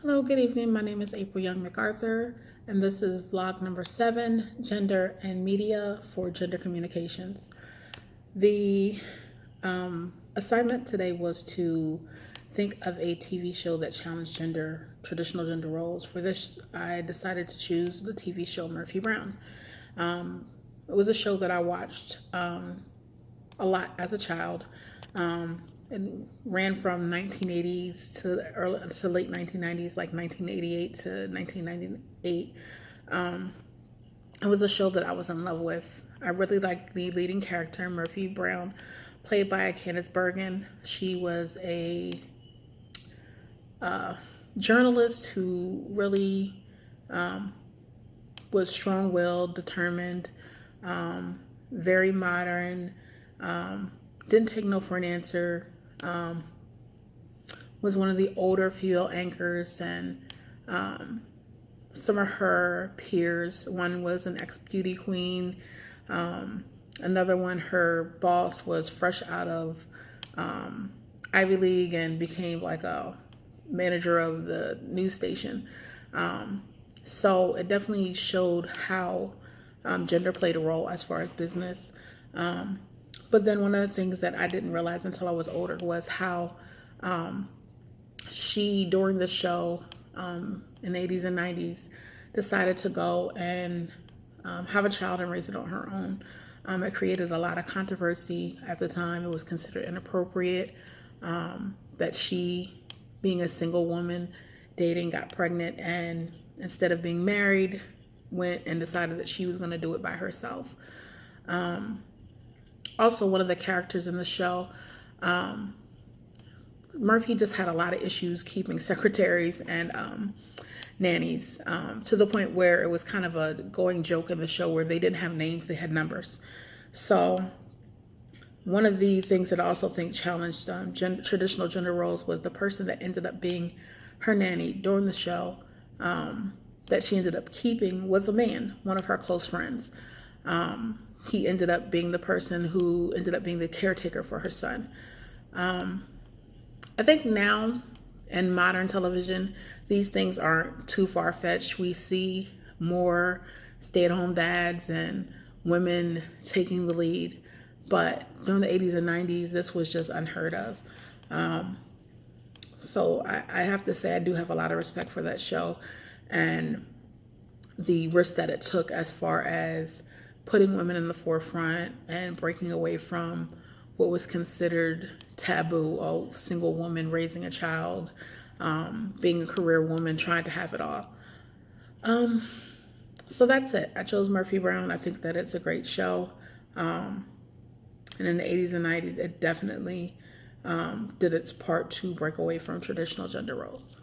Hello, good evening. My name is April Young-mcarthur, and this is vlog number 7, Gender and Media for Gender Communications. The assignment today was to think of a TV show that challenged traditional gender roles. For this, I decided to choose the TV show Murphy Brown. It was a show that I watched a lot as a child. It ran from 1980s to late 1990s, like 1988 to 1998. It was a show that I was in love with. I really liked the leading character, Murphy Brown, played by Candice Bergen. She was a journalist who really was strong-willed, determined, very modern, didn't take no for an answer, was one of the older female anchors, and some of her peers, one was an ex-beauty queen, another one, her boss was fresh out of Ivy League and became like a manager of the news station. So it definitely showed how gender played a role as far as business. But then one of the things that I didn't realize until I was older was how she, during the show in the 80s and 90s, decided to go and have a child and raise it on her own. It created a lot of controversy at the time. It was considered inappropriate that she, being a single woman, dating, got pregnant, and instead of being married, went and decided that she was going to do it by herself. Also, one of the characters in the show, Murphy just had a lot of issues keeping secretaries and nannies, to the point where it was kind of a going joke in the show where they didn't have names, they had numbers. So one of the things that I also think challenged traditional gender roles was the person that ended up being her nanny during the show, that she ended up keeping, was a man, one of her close friends. He ended up being the person who ended up being the caretaker for her son. I think now in modern television, these things aren't too far-fetched. We see more stay-at-home dads and women taking the lead. But during the 80s and 90s, this was just unheard of. So I have to say I do have a lot of respect for that show and the risk that it took as far as putting women in the forefront and breaking away from what was considered taboo, a single woman raising a child, being a career woman, trying to have it all. So that's it. I chose Murphy Brown. I think that it's a great show. And in the 80s and 90s, it definitely did its part to break away from traditional gender roles.